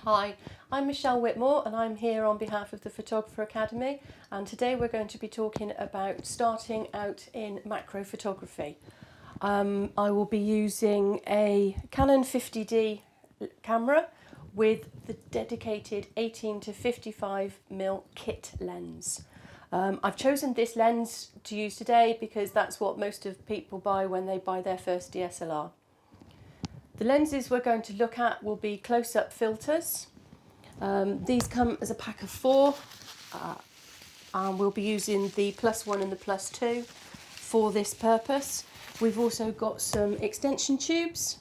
Hi, I'm Michelle Whitmore and I'm here on behalf of the Photographer Academy, and today we're going to be talking about starting out in macro photography. I will be using a Canon 50D camera with the dedicated 18 to 55mm kit lens. I've chosen this lens to use today because that's what most of people buy when they buy their first DSLR. The lenses we're going to look at will be close-up filters. These come as a pack of 4, and we'll be using the +1 and the +2 for this purpose. We've also got some extension tubes,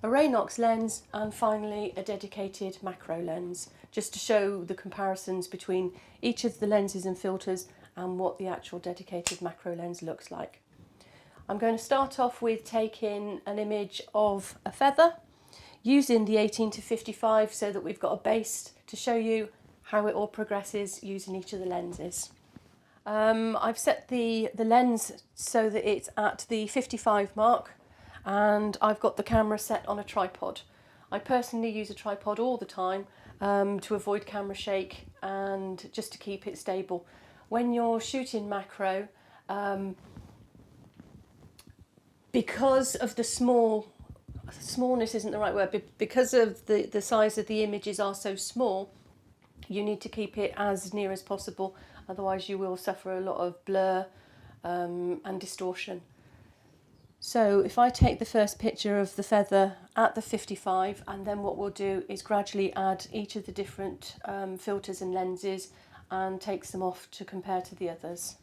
a Raynox lens, and finally a dedicated macro lens, just to show the comparisons between each of the lenses and filters and what the actual dedicated macro lens looks like. I'm going to start off with taking an image of a feather using the 18 to 55 so that we've got a base to show you how it all progresses using each of the lenses. I've set the lens so that it's at the 55 mark, and I've got the camera set on a tripod. I personally use a tripod all the time to avoid camera shake and just to keep it stable. When you're shooting macro, because of the smallness isn't the right word, because of the size of the images are so small, you need to keep it as near as possible, otherwise you will suffer a lot of blur and distortion. So if I take the first picture of the feather at the 55, and then what we'll do is gradually add each of the different filters and lenses and take some off to compare to the others.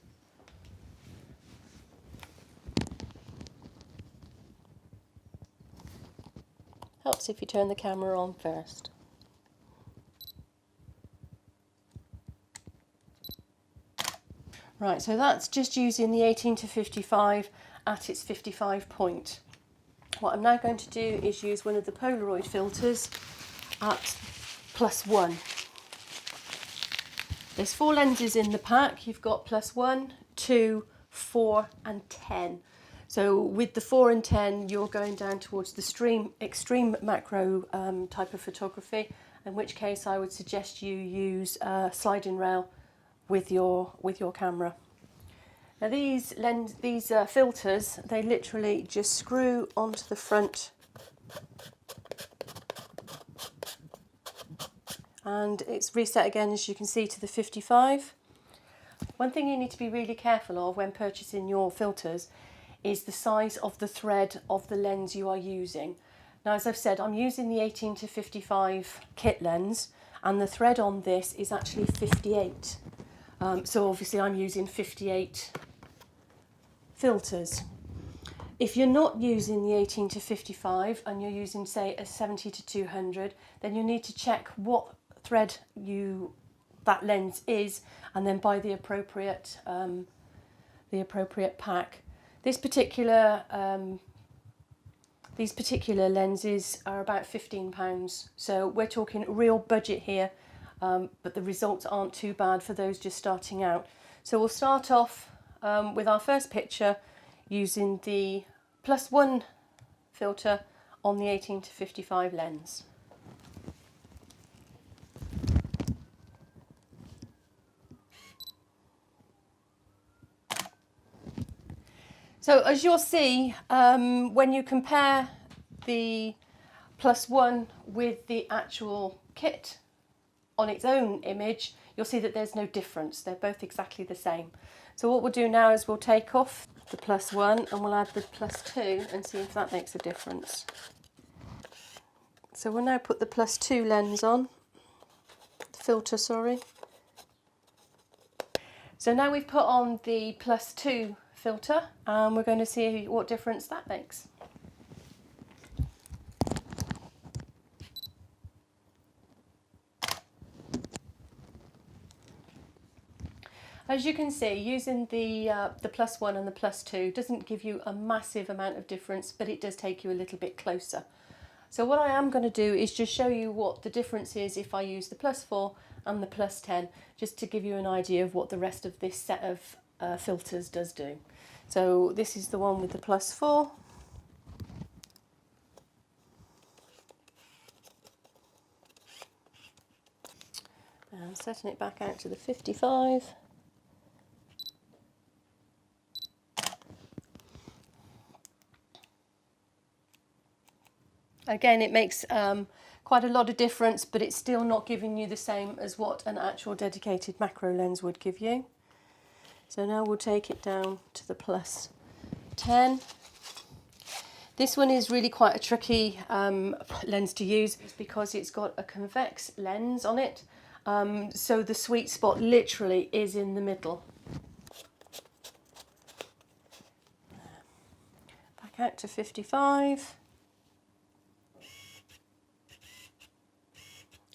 Helps if you turn the camera on first. Right, so that's just using the 18 to 55 at its 55 point. What I'm now going to do is use one of the Polaroid filters at +1. There's 4 lenses in the pack. You've got +1, 2, 4 and 10. So with the 4 and 10, you're going down towards the extreme macro type of photography, in which case I would suggest you use a sliding rail with your camera. Now these filters, they literally just screw onto the front, and it's reset again, as you can see, to the 55. One thing you need to be really careful of when purchasing your filters is the size of the thread of the lens you are using. Now, as I've said, I'm using the 18 to 55 kit lens, and the thread on this is actually 58. So obviously I'm using 58 filters. If you're not using the 18 to 55 and you're using, say, a 70 to 200, then you need to check what thread that lens is, and then buy the appropriate pack. These particular lenses are about £15, so we're talking real budget here, but the results aren't too bad for those just starting out. So we'll start off with our first picture using the +1 filter on the 18 to 55 lens. So as you'll see, when you compare the +1 with the actual kit on its own image, you'll see that there's no difference. They're both exactly the same. So what we'll do now is we'll take off the +1 and we'll add the +2 and see if that makes a difference. So we'll now put the +2 lens on, the filter, sorry. So now we've put on the +2 filter, and we're going to see what difference that makes. As you can see, using the +1 and the +2 doesn't give you a massive amount of difference, but it does take you a little bit closer. So what I am going to do is just show you what the difference is if I use the +4 and the +10, just to give you an idea of what the rest of this set of filters does do. So this is the one with the +4. And setting it back out to the 55. Again, it makes quite a lot of difference, but it's still not giving you the same as what an actual dedicated macro lens would give you. So now we'll take it down to the plus 10. This one is really quite a tricky lens to use because it's got a convex lens on it. So the sweet spot literally is in the middle. Back out to 55.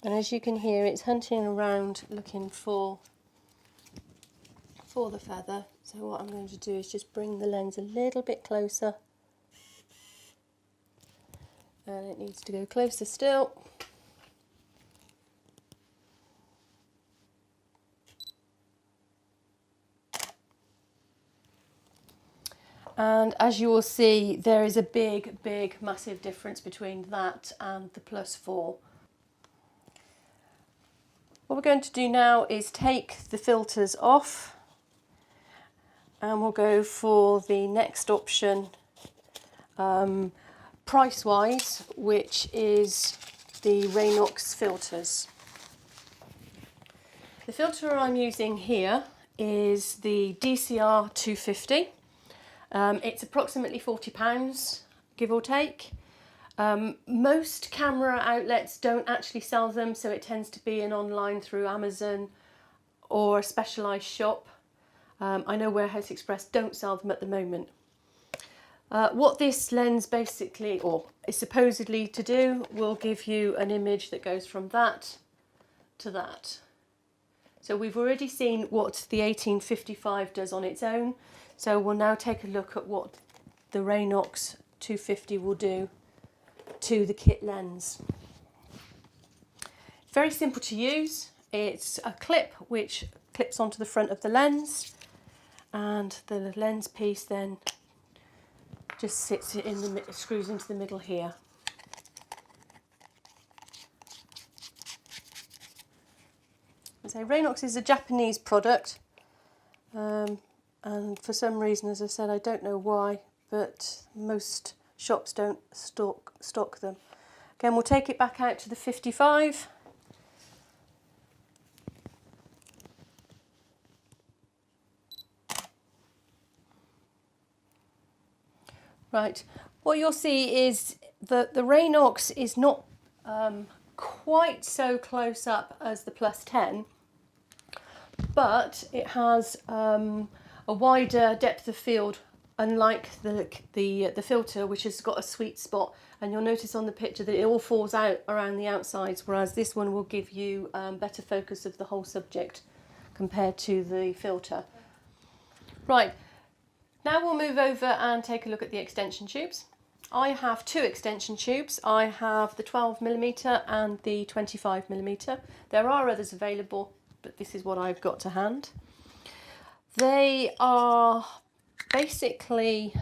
And as you can hear, it's hunting around looking for the feather. So what I'm going to do is just bring the lens a little bit closer. And it needs to go closer still. And as you will see, there is a big, massive difference between that and the plus 4. What we're going to do now is take the filters off, and we'll go for the next option, price-wise, which is the Raynox filters. The filter I'm using here is the DCR 250. It's approximately £40, give or take. Most camera outlets don't actually sell them, so it tends to be an online through Amazon or a specialised shop. I know Warehouse Express don't sell them at the moment. What this lens basically, or is supposedly to do, will give you an image that goes from that to that. So we've already seen what the 1855 does on its own, so we'll now take a look at what the Raynox 250 will do to the kit lens. Very simple to use. It's a clip which clips onto the front of the lens, and the lens piece then just sits in the screws into the middle here. So Raynox is a Japanese product, and for some reason, as I said, I don't know why, but most shops don't stock them. Again, we'll take it back out to the 55. Right, what you'll see is that the Raynox is not quite so close up as the plus 10, but it has a wider depth of field, unlike the filter, which has got a sweet spot. And you'll notice on the picture that it all falls out around the outsides, whereas this one will give you better focus of the whole subject compared to the filter. Right, now we'll move over and take a look at the extension tubes. I have two extension tubes. I have the 12mm and the 25mm. There are others available, but this is what I've got to hand. They are basically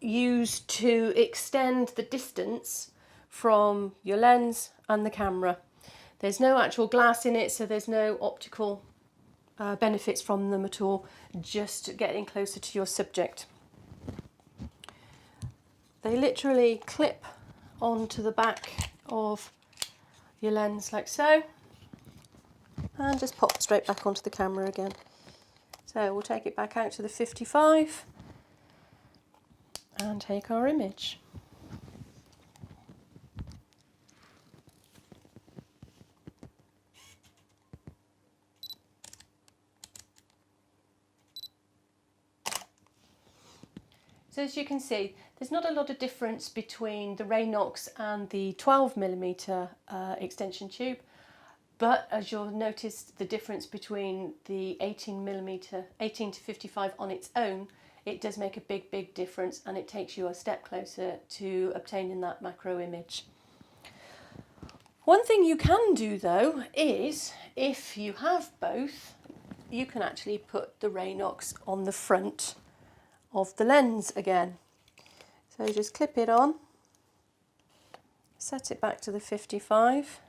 used to extend the distance from your lens and the camera. There's no actual glass in it, so there's no optical benefits from them at all, just getting closer to your subject. They literally clip onto the back of your lens like so, and just pop straight back onto the camera again. So we'll take it back out to the 55 and take our image. So as you can see, there's not a lot of difference between the Raynox and the 12mm extension tube, but as you'll notice, the difference between the 18mm, 18 to 55 on its own, it does make a big difference, and it takes you a step closer to obtaining that macro image. One thing you can do though is, if you have both, you can actually put the Raynox on the front of the lens again. So just clip it on, set it back to the 55,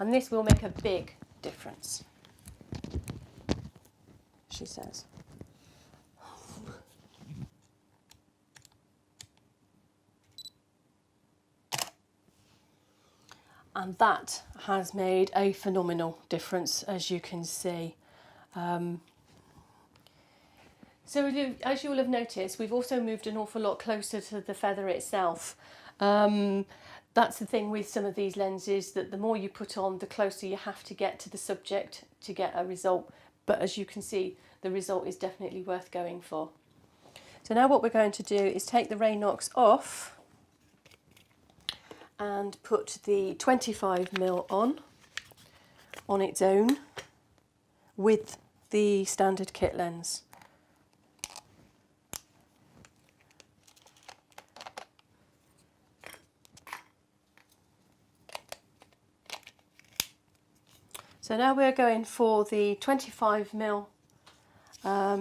And this will make a big difference, she says. And that has made a phenomenal difference, as you can see. So as you will have noticed, we've also moved an awful lot closer to the feather itself. That's the thing with some of these lenses, that the more you put on, the closer you have to get to the subject to get a result. But as you can see, the result is definitely worth going for. So now what we're going to do is take the Raynox off and put the 25mm on its own with the standard kit lens. So now we're going for the 25mm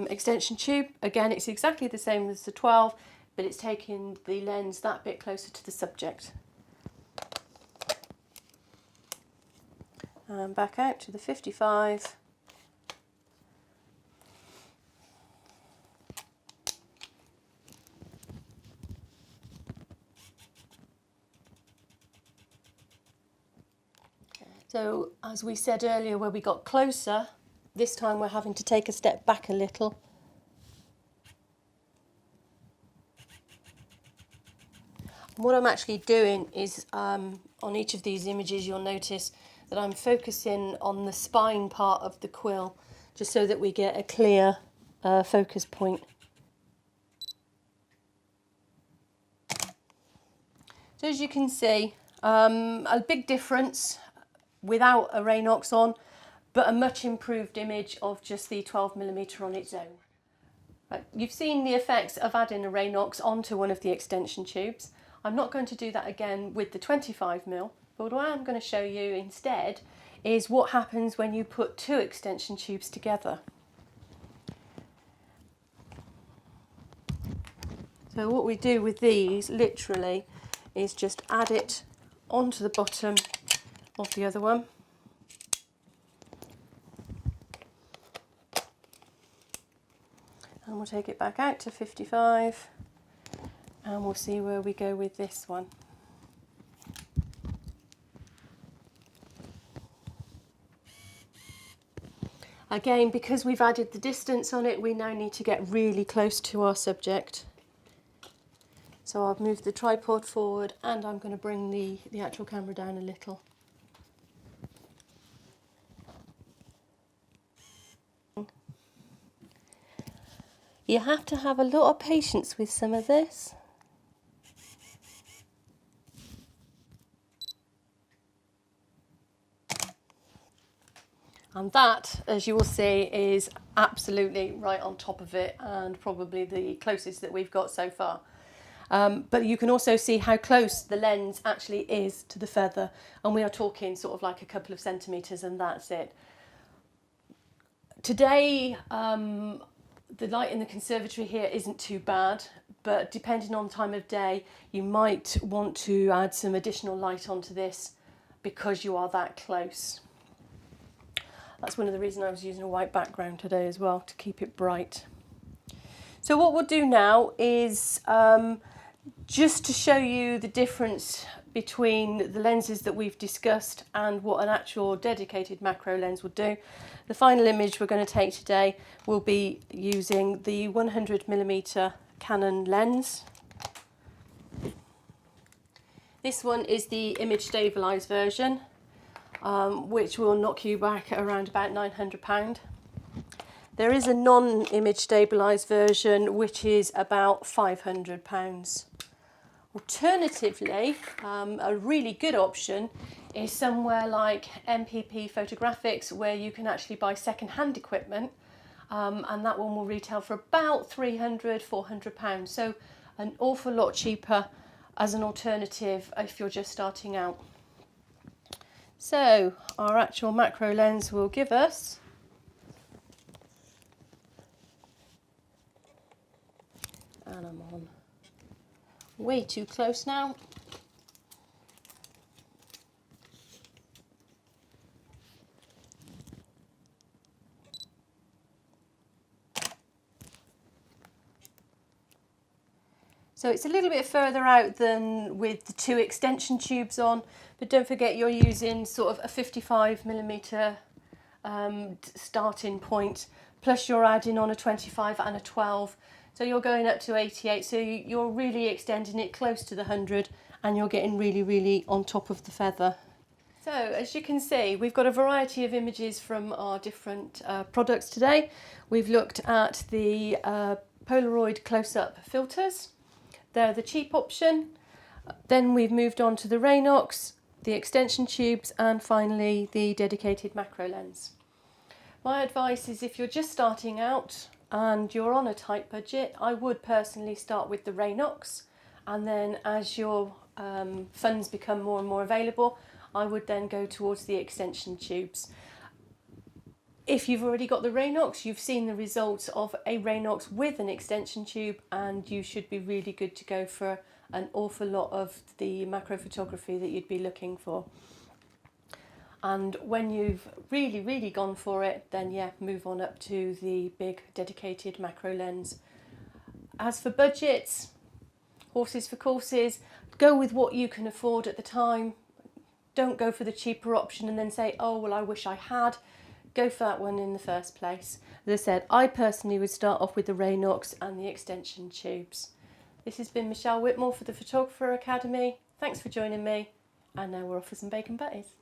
extension tube. Again, it's exactly the same as the 12, but it's taking the lens that bit closer to the subject. And back out to the 55. So as we said earlier, where we got closer, this time we're having to take a step back a little. And what I'm actually doing is on each of these images, you'll notice that I'm focusing on the spine part of the quill, just so that we get a clear focus point. So as you can see, a big difference without a Raynox on, but a much improved image of just the 12mm on its own. Right, you've seen the effects of adding a Raynox onto one of the extension tubes. I'm not going to do that again with the 25mm, but what I'm going to show you instead is what happens when you put two extension tubes together. So what we do with these literally is just add it onto the bottom of the other one. And we'll take it back out to 55 and we'll see where we go with this one. Again, because we've added the distance on it, we now need to get really close to our subject. So I've moved the tripod forward and I'm going to bring the actual camera down a little. You have to have a lot of patience with some of this. And that, as you will see, is absolutely right on top of it and probably the closest that we've got so far. But you can also see how close the lens actually is to the feather, and we are talking sort of like a couple of centimetres and that's it. Today, the light in the conservatory here isn't too bad, but depending on the time of day, you might want to add some additional light onto this because you are that close. That's one of the reasons I was using a white background today as well, to keep it bright. So what we'll do now is just to show you the difference between the lenses that we've discussed and what an actual dedicated macro lens will do. The final image we're going to take today will be using the 100mm Canon lens. This one is the image stabilised version, which will knock you back at around about £900. There is a non-image stabilised version which is about £500. Alternatively, a really good option is somewhere like MPP Photographics, where you can actually buy second-hand equipment, and that one will retail for about £300, £400. So an awful lot cheaper as an alternative if you're just starting out. So our actual macro lens will give us and I'm on way too close now. So it's a little bit further out than with the 2 extension tubes on, but don't forget you're using sort of a 55mm starting point, plus you're adding on a 25 and a 12, so you're going up to 88, so you're really extending it close to the 100, and you're getting really on top of the feather. So as you can see, we've got a variety of images from our different products today. We've looked at the Polaroid close-up filters. They're the cheap option. Then we've moved on to the Raynox, the extension tubes, and finally the dedicated macro lens. My advice is, if you're just starting out and you're on a tight budget, I would personally start with the Raynox, and then as your funds become more and more available, I would then go towards the extension tubes. If you've already got the Raynox, you've seen the results of a Raynox with an extension tube, and you should be really good to go for an awful lot of the macro photography that you'd be looking for. And when you've really gone for it, then yeah, move on up to the big dedicated macro lens. As for budgets, horses for courses, go with what you can afford at the time. Don't go for the cheaper option and then say, oh well, I wish I had. Go for that one in the first place. As I said, I personally would start off with the Raynox and the extension tubes. This has been Michelle Whitmore for the Photographer Academy. Thanks for joining me, and now we're off for some bacon butties.